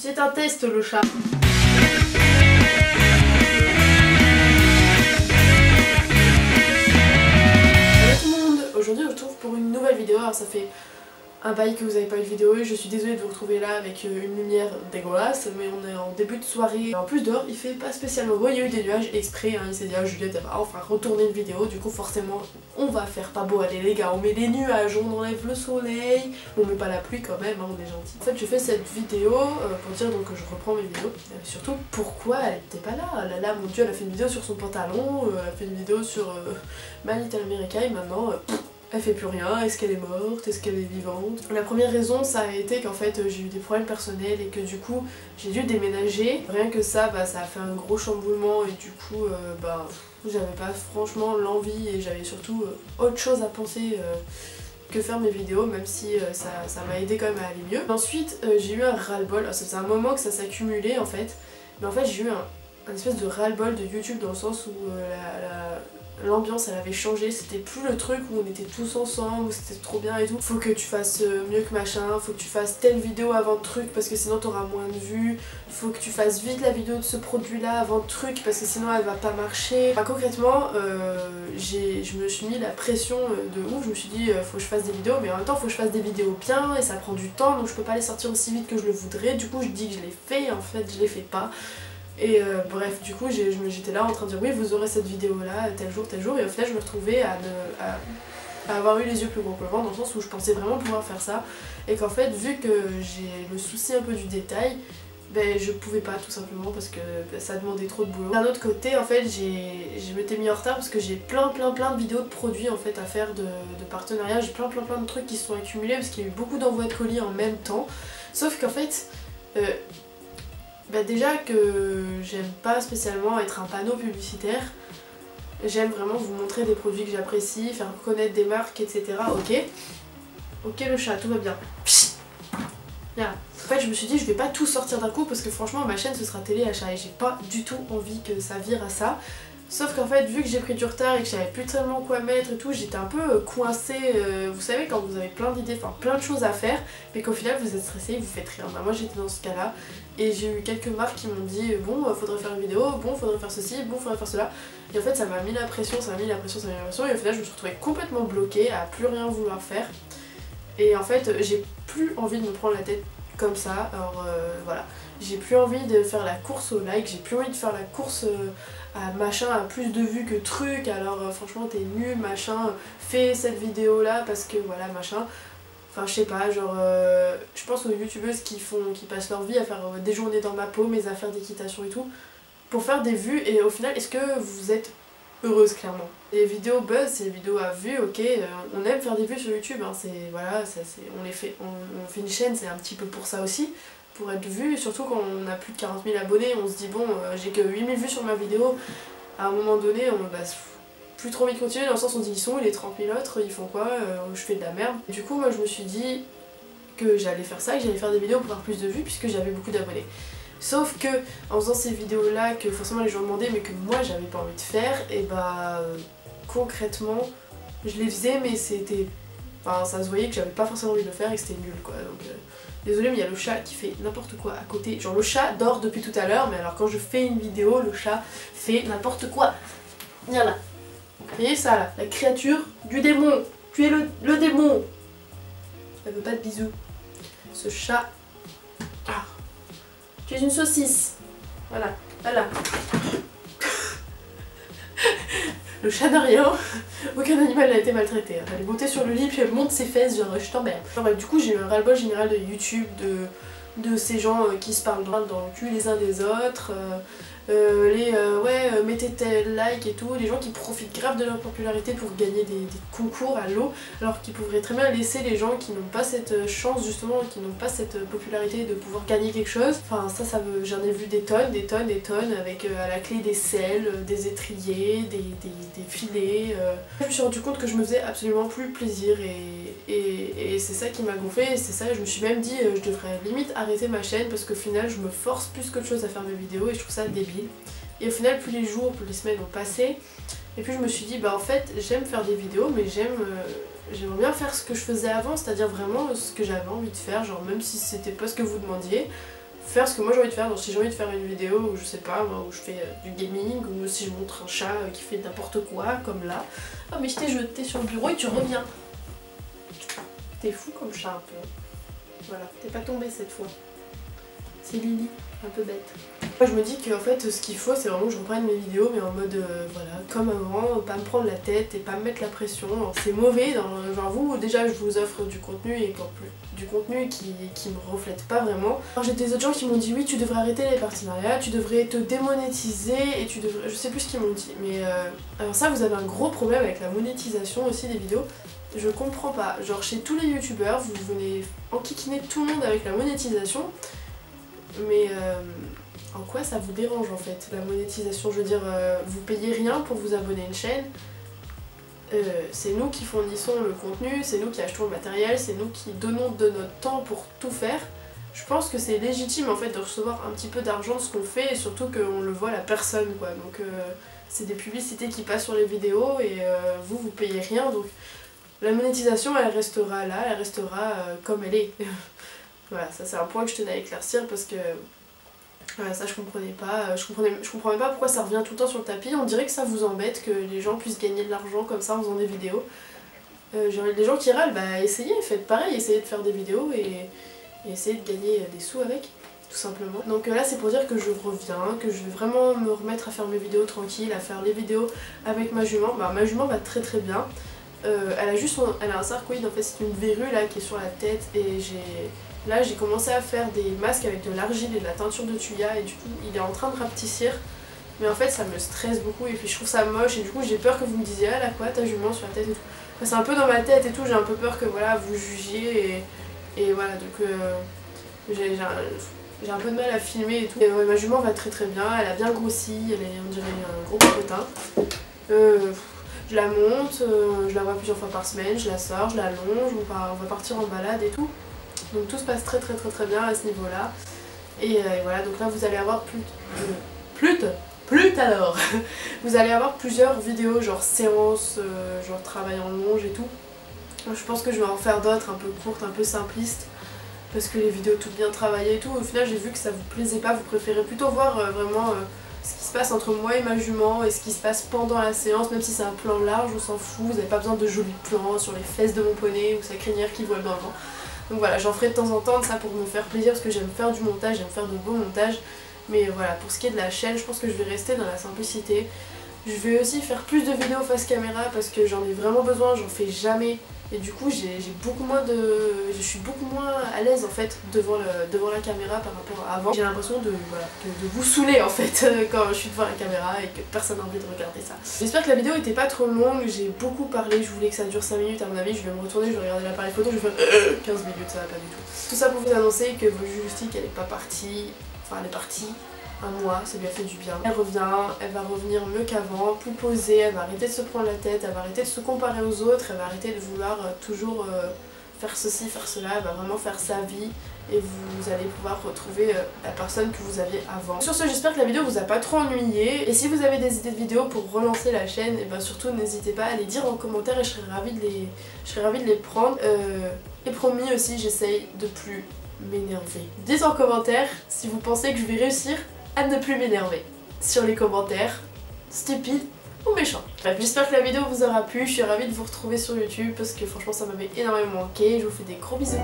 C'est un test le chat. Salut tout le monde, aujourd'hui on se retrouve pour une nouvelle vidéo. Alors ça fait un bail que vous n'avez pas eu de vidéo et je suis désolée de vous retrouver là avec une lumière dégueulasse, mais on est en début de soirée. En plus dehors il fait pas spécialement beau, il y a eu des nuages exprès, hein. Il s'est dit ah Juliette elle va enfin retourner une vidéo, du coup forcément on va faire pas beau. Allez les gars, on met les nuages, on enlève le soleil, on met pas la pluie quand même, hein, on est gentil. En fait je fais cette vidéo pour dire donc que je reprends mes vidéos, surtout pourquoi elle était pas là. Là mon dieu, elle a fait une vidéo sur son pantalon, elle a fait une vidéo sur My Little America et maintenant elle fait plus rien. Est-ce qu'elle est morte? Est-ce qu'elle est vivante? La première raison ça a été qu'en fait j'ai eu des problèmes personnels et que du coup j'ai dû déménager. Rien que ça, ça a fait un gros chamboulement et du coup j'avais pas franchement l'envie et j'avais surtout autre chose à penser que faire mes vidéos, même si ça m'a aidé quand même à aller mieux. Ensuite j'ai eu un ras-le-bol, ça faisait un moment que ça s'accumulait en fait, mais en fait j'ai eu un espèce de ras-le-bol de YouTube dans le sens où l'ambiance elle avait changé, c'était plus le truc où on était tous ensemble, où c'était trop bien et tout. Faut que tu fasses mieux que machin, faut que tu fasses telle vidéo avant le truc parce que sinon t'auras moins de vues, faut que tu fasses vite la vidéo de ce produit là avant le truc parce que sinon elle va pas marcher. Enfin, concrètement je me suis mis la pression de ouf, je me suis dit faut que je fasse des vidéos mais en même temps faut que je fasse des vidéos bien et ça prend du temps donc je peux pas les sortir aussi vite que je le voudrais. Du coup je dis que je les fais et en fait je les fais pas. Et bref, du coup j'étais là en train de dire oui vous aurez cette vidéo là tel jour et au final je me retrouvais à avoir eu les yeux plus gros que le vent dans le sens où je pensais vraiment pouvoir faire ça et qu'en fait vu que j'ai le souci un peu du détail, je pouvais pas tout simplement parce que ça demandait trop de boulot. D'un autre côté en fait je m'étais mis en retard parce que j'ai plein de vidéos de produits en fait à faire de partenariats, j'ai plein de trucs qui se sont accumulés parce qu'il y a eu beaucoup d'envois de colis en même temps, sauf qu'en fait déjà que j'aime pas spécialement être un panneau publicitaire, j'aime vraiment vous montrer des produits que j'apprécie, faire connaître des marques, etc. Ok le chat, tout va bien. Voilà. En fait je me suis dit je vais pas tout sortir d'un coup parce que franchement ma chaîne ce sera télé achat et j'ai pas du tout envie que ça vire à ça. Sauf qu'en fait vu que j'ai pris du retard et que j'avais plus tellement quoi mettre et tout, j'étais un peu coincée, vous savez quand vous avez plein d'idées, enfin plein de choses à faire mais qu'au final vous êtes stressé, vous faites rien. Moi j'étais dans ce cas là et j'ai eu quelques marques qui m'ont dit bon faudrait faire une vidéo, bon faudrait faire ceci, bon faudrait faire cela et en fait ça m'a mis la pression, et au final je me suis retrouvée complètement bloquée à plus rien vouloir faire et en fait j'ai plus envie de me prendre la tête comme ça. Alors voilà, j'ai plus envie de faire la course au like, j'ai plus envie de faire la course à machin, à plus de vues que truc, alors franchement t'es nul machin, fais cette vidéo là parce que voilà machin. Enfin je sais pas, genre je pense aux youtubeuses qui passent leur vie à faire des journées dans ma peau, mes affaires d'équitation et tout, pour faire des vues et au final est-ce que vous êtes heureuse clairement? Les vidéos buzz, c'est des vidéos à vues, ok, on aime faire des vues sur YouTube, hein, c'est voilà, on fait une chaîne, c'est un petit peu pour ça aussi, pour être vu, surtout quand on a plus de 40 000 abonnés, on se dit bon j'ai que 8 000 vues sur ma vidéo, à un moment donné on plus trop envie de continuer dans le sens où on se dit ils sont où les 30 000 autres, ils font quoi, je fais de la merde. Et du coup moi je me suis dit que j'allais faire ça, que j'allais faire des vidéos pour avoir plus de vues puisque j'avais beaucoup d'abonnés. Sauf que en faisant ces vidéos là que forcément les gens demandaient mais que moi j'avais pas envie de faire, et concrètement je les faisais mais c'était... Enfin ça se voyait que j'avais pas forcément envie de le faire et que c'était nul quoi, donc désolée mais il y a le chat qui fait n'importe quoi à côté, genre le chat dort depuis tout à l'heure mais alors quand je fais une vidéo le chat fait n'importe quoi. Viens là, vous voyez ça là, la créature du démon, tu es le démon. Elle veut pas de bisous, ce chat. Ah. Tu es une saucisse. Voilà, voilà. Le chat n'a rien, aucun animal n'a été maltraité. Elle est montée sur le lit puis elle monte ses fesses, genre je t'emmerde. Du coup j'ai eu un ras-le-bol général de YouTube, de ces gens qui se parlent dans le cul les uns des autres, mettez tel like et tout, les gens qui profitent grave de leur popularité pour gagner des concours à l'eau alors qu'ils pourraient très bien laisser les gens qui n'ont pas cette chance justement, qui n'ont pas cette popularité de pouvoir gagner quelque chose. Enfin ça j'en ai vu des tonnes avec à la clé des selles, des étriers, des filets. Je me suis rendu compte que je me faisais absolument plus plaisir et c'est ça qui m'a gonflé et c'est ça, je me suis même dit je devrais limite arrêter ma chaîne parce qu'au final je me force plus qu'autre chose à faire mes vidéos et je trouve ça débile. Et au final plus les jours, plus les semaines ont passé et puis je me suis dit en fait j'aime faire des vidéos mais j'aimerais bien faire ce que je faisais avant, c'est-à-dire vraiment ce que j'avais envie de faire, genre même si c'était pas ce que vous demandiez, faire ce que moi j'ai envie de faire. Donc si j'ai envie de faire une vidéo où je sais pas moi, où je fais du gaming, ou si je montre un chat qui fait n'importe quoi comme là. Oh mais je t'ai jeté sur le bureau et tu reviens. T'es fou comme chat un peu. Voilà, t'es pas tombé cette fois. C'est Lily, un peu bête. Moi je me dis qu'en fait ce qu'il faut c'est vraiment que je reprenne mes vidéos mais en mode voilà, comme avant, pas me prendre la tête et pas me mettre la pression. C'est mauvais, genre vous déjà je vous offre du contenu et encore plus du contenu qui me reflète pas vraiment. Alors j'ai des autres gens qui m'ont dit oui tu devrais arrêter les partenariats, tu devrais te démonétiser et tu devrais... Je sais plus ce qu'ils m'ont dit mais alors ça vous avez un gros problème avec la monétisation aussi des vidéos. Je comprends pas, genre chez tous les youtubeurs vous venez enquiquiner tout le monde avec la monétisation. Mais en quoi ça vous dérange en fait la monétisation? Je veux dire, vous payez rien pour vous abonner à une chaîne, c'est nous qui fournissons le contenu, c'est nous qui achetons le matériel, c'est nous qui donnons de notre temps pour tout faire. Je pense que c'est légitime en fait de recevoir un petit peu d'argent de ce qu'on fait et surtout qu'on le voit à la personne quoi. Donc c'est des publicités qui passent sur les vidéos et vous payez rien, donc la monétisation elle restera là, elle restera comme elle est. Voilà, ça c'est un point que je tenais à éclaircir parce que voilà, ça je comprenais pas, je comprenais pas pourquoi ça revient tout le temps sur le tapis. On dirait que ça vous embête que les gens puissent gagner de l'argent comme ça en faisant des vidéos. Les gens qui râlent, bah essayez, faites pareil, essayez de faire des vidéos et essayez de gagner des sous avec, tout simplement. Donc là c'est pour dire que je reviens, que je vais vraiment me remettre à faire mes vidéos tranquilles, à faire les vidéos avec ma jument. Bah ma jument va très très bien. Elle a un sarcoïde en fait, c'est une verrue là qui est sur la tête et là j'ai commencé à faire des masques avec de l'argile et de la teinture de thuya et du coup il est en train de rapetissir. Mais en fait ça me stresse beaucoup et puis je trouve ça moche et du coup j'ai peur que vous me disiez ah là quoi ta jument sur la tête et tout. Enfin, c'est un peu dans ma tête et tout, j'ai un peu peur que voilà vous jugiez et voilà donc j'ai un peu de mal à filmer et tout. Et, ouais, ma jument va très très bien, elle a bien grossi, elle est on dirait un gros popotin. Je la monte, je la vois plusieurs fois par semaine, je la sors, je la longe, on va partir en balade et tout. Donc tout se passe très très très très bien à ce niveau là. Et voilà, donc là vous allez avoir alors vous allez avoir plusieurs vidéos genre séances, genre travail en longe et tout. Je pense que je vais en faire d'autres un peu courtes, un peu simplistes. Parce que les vidéos toutes bien travaillées et tout, au final j'ai vu que ça vous plaisait pas, vous préférez plutôt voir vraiment ce qui se passe entre moi et ma jument et ce qui se passe pendant la séance, même si c'est un plan large, on s'en fout, vous n'avez pas besoin de jolis plans sur les fesses de mon poney ou sa crinière qui vole dans le vent. Donc voilà, j'en ferai de temps en temps de ça pour me faire plaisir parce que j'aime faire du montage, j'aime faire de beaux montages. Mais voilà, pour ce qui est de la chaîne, je pense que je vais rester dans la simplicité. Je vais aussi faire plus de vidéos face caméra parce que j'en ai vraiment besoin, j'en fais jamais. Et du coup j'ai beaucoup moins je suis beaucoup moins à l'aise en fait devant la caméra par rapport à avant. J'ai l'impression de vous saouler en fait quand je suis devant la caméra et que personne n'a envie de regarder ça. J'espère que la vidéo était pas trop longue, j'ai beaucoup parlé, je voulais que ça dure 5 minutes à mon avis, je vais me retourner, je vais regarder l'appareil photo, je vais faire 15 minutes, ça va pas du tout. Tout ça pour vous annoncer que vos Justiques elle est pas partie, enfin elle est partie. Un mois, ça lui a fait du bien. Elle revient, elle va revenir mieux qu'avant, plus posée, elle va arrêter de se prendre la tête, elle va arrêter de se comparer aux autres, elle va arrêter de vouloir toujours faire ceci, faire cela, elle va vraiment faire sa vie et vous allez pouvoir retrouver la personne que vous aviez avant. Sur ce, j'espère que la vidéo vous a pas trop ennuyé et si vous avez des idées de vidéos pour relancer la chaîne, et ben surtout n'hésitez pas à les dire en commentaire et je serais ravie de les prendre. Et promis aussi, j'essaye de plus m'énerver. Dites en commentaire si vous pensez que je vais réussir à ne plus m'énerver sur les commentaires, stupides ou méchants. Bref, j'espère que la vidéo vous aura plu, je suis ravie de vous retrouver sur YouTube parce que franchement ça m'avait énormément manqué, je vous fais des gros bisous.